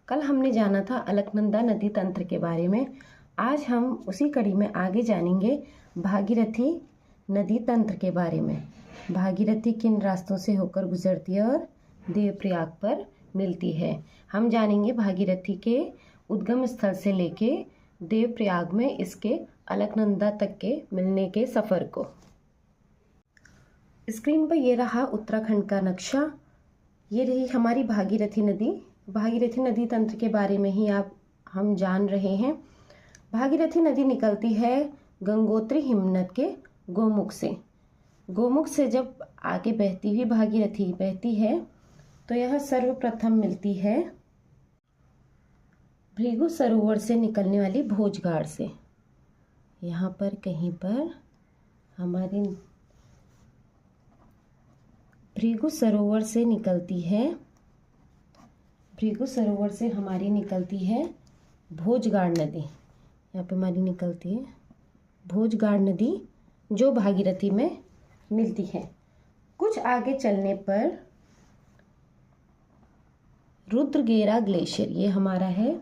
कल हमने जाना था अलकनंदा नदी तंत्र के बारे में। आज हम उसी कड़ी में आगे जानेंगे भागीरथी नदी तंत्र के बारे में। भागीरथी किन रास्तों से होकर गुजरती है और देवप्रयाग पर मिलती है। हम जानेंगे भागीरथी के उद्गम स्थल से लेके देवप्रयाग में इसके अलकनंदा तक के मिलने के सफ़र को। स्क्रीन पर ये रहा उत्तराखंड का नक्शा। ये रही हमारी भागीरथी नदी। भागीरथी नदी तंत्र के बारे में ही हम जान रहे हैं। भागीरथी नदी निकलती है गंगोत्री हिमनद के गोमुख से। गोमुख से जब आगे बहती हुई भागीरथी बहती है तो यह सर्वप्रथम मिलती है भृगु सरोवर से निकलने वाली भोजगाड़ से। यहाँ पर कहीं पर हमारी भृगु सरोवर से निकलती है, भृगु सरोवर से हमारी निकलती है भोजगाड़ नदी। यहाँ पे हमारी निकलती है भोजगाड़ नदी जो भागीरथी में मिलती है। कुछ आगे चलने पर रुद्रगेरा ग्लेशियर, ये हमारा है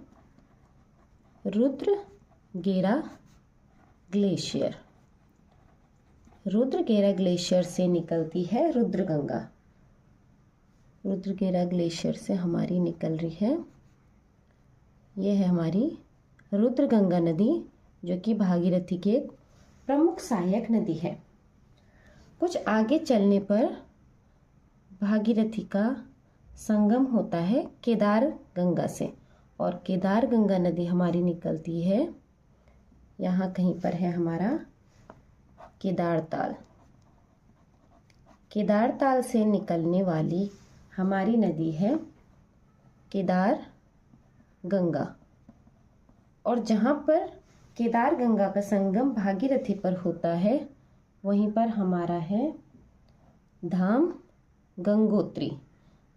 रुद्रगेरा ग्लेशियर। रुद्रगेरा ग्लेशियर से निकलती है रुद्रगंगा। रुद्रगेरा ग्लेशियर से हमारी निकल रही है, ये है हमारी रुद्रगंगा नदी जो कि भागीरथी की एक प्रमुख सहायक नदी है। कुछ आगे चलने पर भागीरथी का संगम होता है केदार गंगा से और केदार गंगा नदी हमारी निकलती है, यहाँ कहीं पर है हमारा केदार ताल। केदार ताल से निकलने वाली हमारी नदी है केदार गंगा। और जहाँ पर केदार गंगा का संगम भागीरथी पर होता है वहीं पर हमारा है धाम गंगोत्री।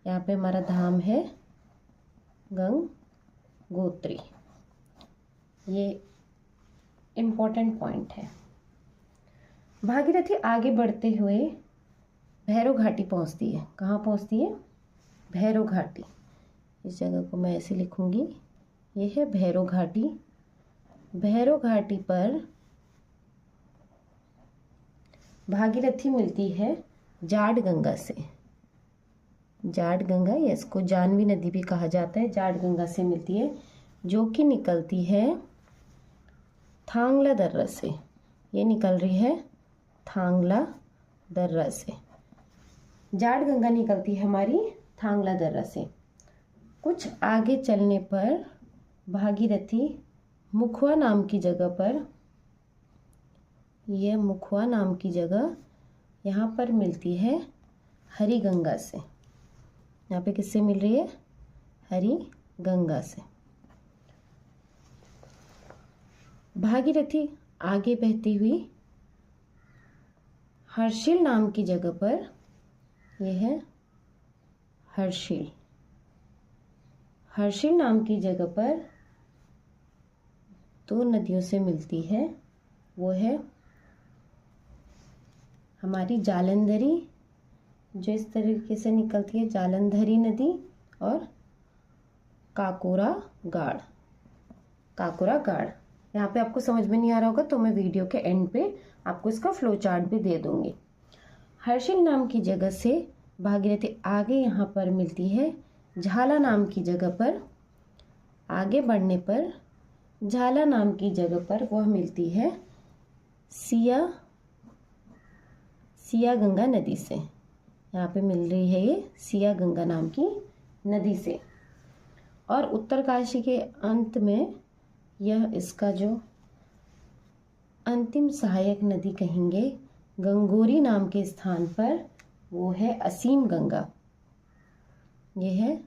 यहाँ पे हमारा धाम है गंगोत्री। ये इम्पोर्टेंट पॉइंट है। भागीरथी आगे बढ़ते हुए भैरव घाटी पहुँचती है। कहाँ पहुँचती है? भैरव घाटी। इस जगह को मैं ऐसे लिखूँगी, ये है भैरव घाटी। भैरव घाटी पर भागीरथी मिलती है जाड गंगा से। जाड गंगा, या इसको जानवी नदी भी कहा जाता है, जाड गंगा से मिलती है जो कि निकलती है थांगला दर्रा से। ये निकल रही है थांगला दर्रा से। जाड गंगा निकलती है हमारी थांगला दर्रा से। कुछ आगे चलने पर भागीरथी मुखवा नाम की जगह पर, यह मुखवा नाम की जगह यहाँ पर मिलती है हरी गंगा से। यहाँ पे किससे मिल रही है? हरी गंगा से। भागीरथी आगे बहती हुई हर्षिल नाम की जगह पर, यह है हर्षिल। हर्षिल नाम की जगह पर दो नदियों से मिलती है, वो है हमारी जालंधरी जो इस तरीके से निकलती है, जालंधरी नदी, और काकोरा गाड़। काकोरा गाड़ यहाँ पे आपको समझ में नहीं आ रहा होगा तो मैं वीडियो के एंड पे आपको इसका फ्लो चार्ट भी दे दूंगी। हर्षिल नाम की जगह से भागीरथी आगे यहाँ पर मिलती है झाला नाम की जगह पर। आगे बढ़ने पर झाला नाम की जगह पर वह मिलती है सिया गंगा नदी से। यहाँ पे मिल रही है ये सिया गंगा नाम की नदी से। और उत्तरकाशी के अंत में यह इसका जो अंतिम सहायक नदी कहेंगे गंगोरी नाम के स्थान पर, वो है असीम गंगा। ये है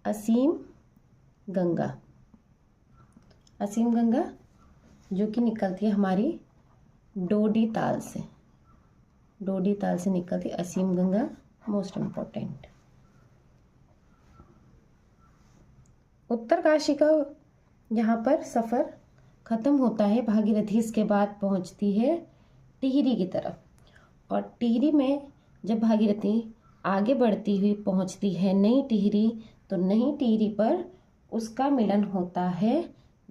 असीम गंगा। असीम गंगा जो कि निकलती है हमारी डोडी ताल से। डोडी ताल से निकलती असीम गंगा, मोस्ट इम्पोर्टेंट। उत्तरकाशी का यहाँ पर सफ़र ख़त्म होता है। भागीरथी इसके बाद पहुँचती है टिहरी की तरफ। और टिहरी में जब भागीरथी आगे बढ़ती हुई पहुँचती है नई टिहरी, तो नई टिहरी पर उसका मिलन होता है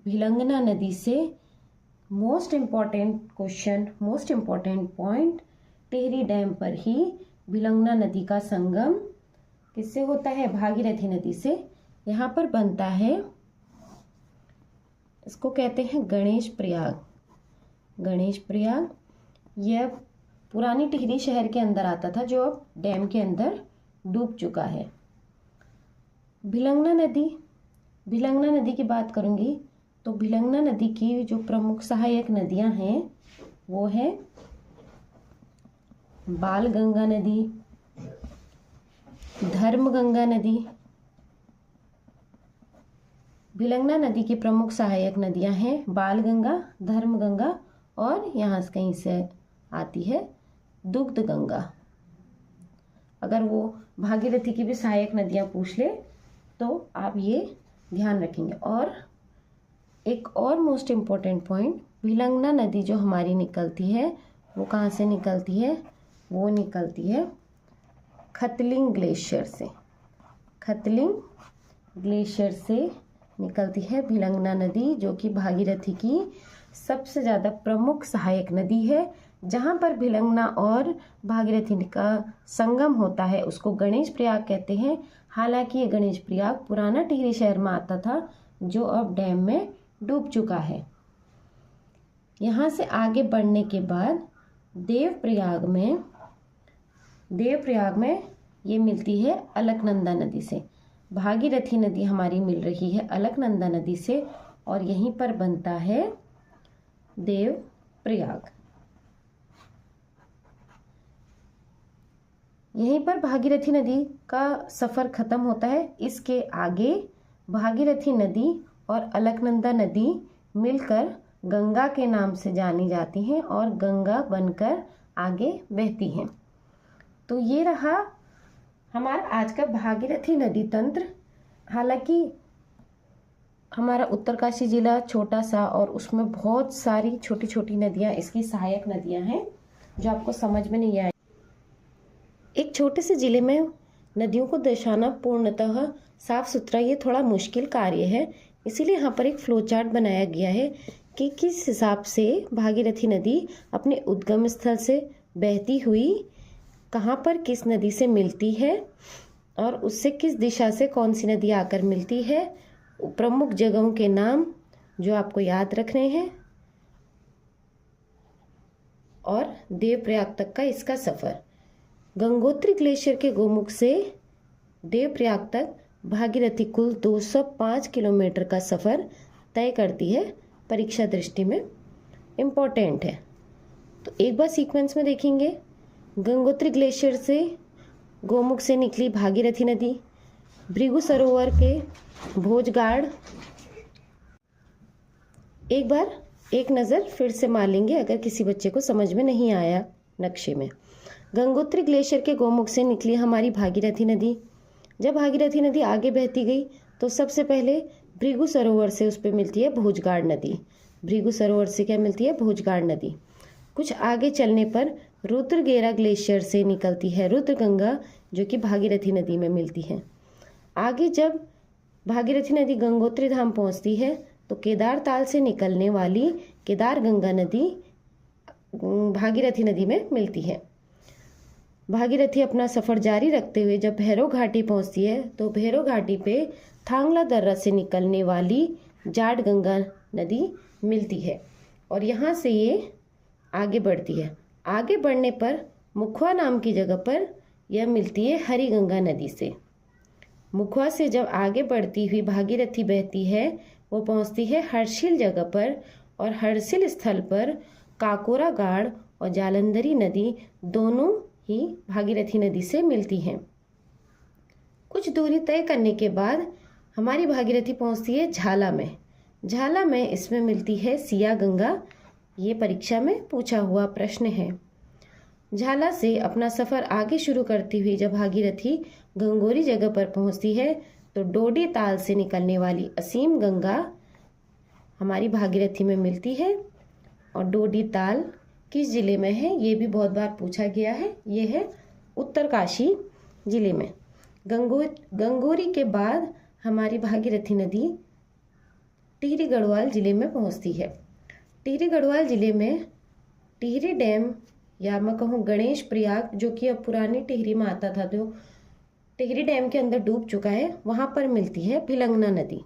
भिलंगना नदी से। Most important question, most important point, Tehri dam पर ही भिलंगना नदी का संगम किससे होता है? भागीरथी नदी से। यहाँ पर बनता है, इसको कहते हैं गणेश प्रयाग। गणेश प्रयाग यह पुरानी टिहरी शहर के अंदर आता था, जो अब डैम के अंदर डूब चुका है। भिलंगना नदी की बात करूंगी तो भिलंगना नदी की जो प्रमुख सहायक नदियां हैं वो है बालगंगा नदी, धर्मगंगा नदी। भिलंगना नदी की प्रमुख सहायक नदियां हैं बालगंगा, धर्मगंगा और यहाँ से कहीं से आती है दुग्ध गंगा। अगर वो भागीरथी की भी सहायक नदियां पूछ ले तो आप ये ध्यान रखेंगे। और एक और मोस्ट इम्पॉर्टेंट पॉइंट, भिलंगना नदी जो हमारी निकलती है वो कहाँ से निकलती है? वो निकलती है खतलिंग ग्लेशियर से। खतलिंग ग्लेशियर से निकलती है भिलंगना नदी, जो कि भागीरथी की सबसे ज़्यादा प्रमुख सहायक नदी है। जहाँ पर भिलंगना और भागीरथी का संगम होता है उसको गणेश प्रयाग कहते हैं। हालांकि ये गणेश प्रयाग पुराना टिहरी शहर में आता था, जो अब डैम में डूब चुका है। यहाँ से आगे बढ़ने के बाद देवप्रयाग में ये मिलती है अलकनंदा नदी से। भागीरथी नदी हमारी मिल रही है अलकनंदा नदी से और यहीं पर बनता है देवप्रयाग। यहीं पर भागीरथी नदी का सफ़र ख़त्म होता है। इसके आगे भागीरथी नदी और अलकनंदा नदी मिलकर गंगा के नाम से जानी जाती हैं और गंगा बनकर आगे बहती हैं। तो ये रहा हमारा आज का भागीरथी नदी तंत्र। हालांकि हमारा उत्तरकाशी ज़िला छोटा सा और उसमें बहुत सारी छोटी छोटी नदियाँ, इसकी सहायक नदियाँ हैं जो आपको समझ में नहीं आए। एक छोटे से ज़िले में नदियों को दर्शाना पूर्णतः साफ सुथरा ये थोड़ा मुश्किल कार्य है। इसीलिए यहाँ पर एक फ्लो चार्ट बनाया गया है कि किस हिसाब से भागीरथी नदी अपने उद्गम स्थल से बहती हुई कहाँ पर किस नदी से मिलती है और उससे किस दिशा से कौन सी नदी आकर मिलती है। प्रमुख जगहों के नाम जो आपको याद रखने हैं और देवप्रयाग तक का इसका सफ़र। गंगोत्री ग्लेशियर के गोमुख से देवप्रयाग तक भागीरथी कुल 205 किलोमीटर का सफ़र तय करती है। परीक्षा दृष्टि में इम्पॉर्टेंट है। तो एक बार सीक्वेंस में देखेंगे। गंगोत्री ग्लेशियर से गोमुख से निकली भागीरथी नदी, भृगु सरोवर के भोजगाड़। एक बार एक नज़र फिर से मार लेंगे अगर किसी बच्चे को समझ में नहीं आया नक्शे में। गंगोत्री ग्लेशियर के गोमुख से निकली हमारी भागीरथी नदी। जब भागीरथी नदी आगे बहती गई तो सबसे पहले भृगु सरोवर से उस पर मिलती है भोजगाड़ नदी। भृगु सरोवर से क्या मिलती है? भोजगाड़ नदी। कुछ आगे चलने पर रुद्रगेरा ग्लेशियर से निकलती है रुद्रगंगा, जो कि भागीरथी नदी में मिलती है। आगे जब भागीरथी नदी गंगोत्री धाम पहुंचती है तो केदार ताल से निकलने वाली केदार गंगा नदी भागीरथी नदी में मिलती है। भागीरथी अपना सफ़र जारी रखते हुए जब भैरव घाटी पहुंचती है तो भैरव घाटी पे थांगला दर्रा से निकलने वाली जाट गंगा नदी मिलती है और यहाँ से ये आगे बढ़ती है। आगे बढ़ने पर मुखवा नाम की जगह पर यह मिलती है हरी गंगा नदी से। मुखवा से जब आगे बढ़ती हुई भागीरथी बहती है वो पहुँचती है हर्षिल जगह पर और हर्षिल स्थल पर काकोरा गाड़ और जालंधरी नदी दोनों ही भागीरथी नदी से मिलती हैं। कुछ दूरी तय करने के बाद हमारी भागीरथी पहुंचती है झाला में। झाला में इसमें मिलती है सिया गंगा। ये परीक्षा में पूछा हुआ प्रश्न है। झाला से अपना सफ़र आगे शुरू करती हुई जब भागीरथी गंगोरी जगह पर पहुंचती है तो डोडी ताल से निकलने वाली असीम गंगा हमारी भागीरथी में मिलती है। और डोडी ताल किस ज़िले में है ये भी बहुत बार पूछा गया है। ये है उत्तरकाशी ज़िले में। गंगोरी के बाद हमारी भागीरथी नदी टिहरी गढ़वाल ज़िले में पहुंचती है। टिहरी गढ़वाल ज़िले में टिहरी डैम या मैं कहूँ गणेश प्रयाग, जो कि अब पुरानी टिहरी में आता था, जो टिहरी डैम के अंदर डूब चुका है, वहाँ पर मिलती है भिलंगना नदी।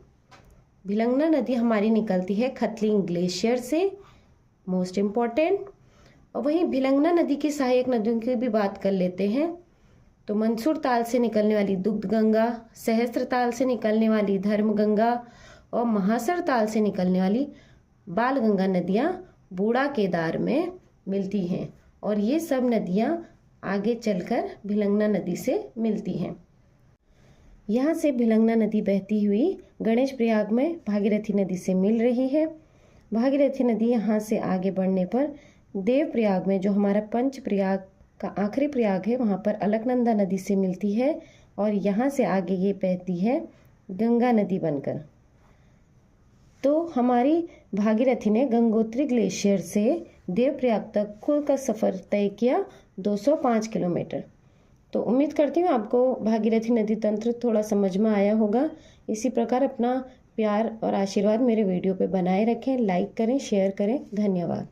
भिलंगना नदी हमारी निकलती है खतलिंग ग्लेशियर से, मोस्ट इम्पॉर्टेंट। और वहीं भिलंगना नदी की सहायक नदियों की भी बात कर लेते हैं तो मंसूर ताल से निकलने वाली दुग्ध गंगा, सहस्त्र ताल से निकलने वाली धर्म गंगा और महासर ताल से निकलने वाली बाल गंगा नदियाँ बूढ़ा केदार में मिलती हैं। और ये सब नदियाँ आगे चलकर भिलंगना नदी से मिलती हैं। यहाँ से भिलंगना नदी बहती हुई गणेश प्रयाग में भागीरथी नदी से मिल रही है। भागीरथी नदी यहाँ से आगे बढ़ने पर देव प्रयाग में, जो हमारा पंच प्रयाग का आखिरी प्रयाग है, वहाँ पर अलकनंदा नदी से मिलती है और यहाँ से आगे ये बहती है गंगा नदी बनकर। तो हमारी भागीरथी ने गंगोत्री ग्लेशियर से देवप्रयाग तक कुल का सफ़र तय किया 205 किलोमीटर। तो उम्मीद करती हूँ आपको भागीरथी नदी तंत्र थोड़ा समझ में आया होगा। इसी प्रकार अपना प्यार और आशीर्वाद मेरे वीडियो पे बनाए रखें, लाइक करें, शेयर करें। धन्यवाद।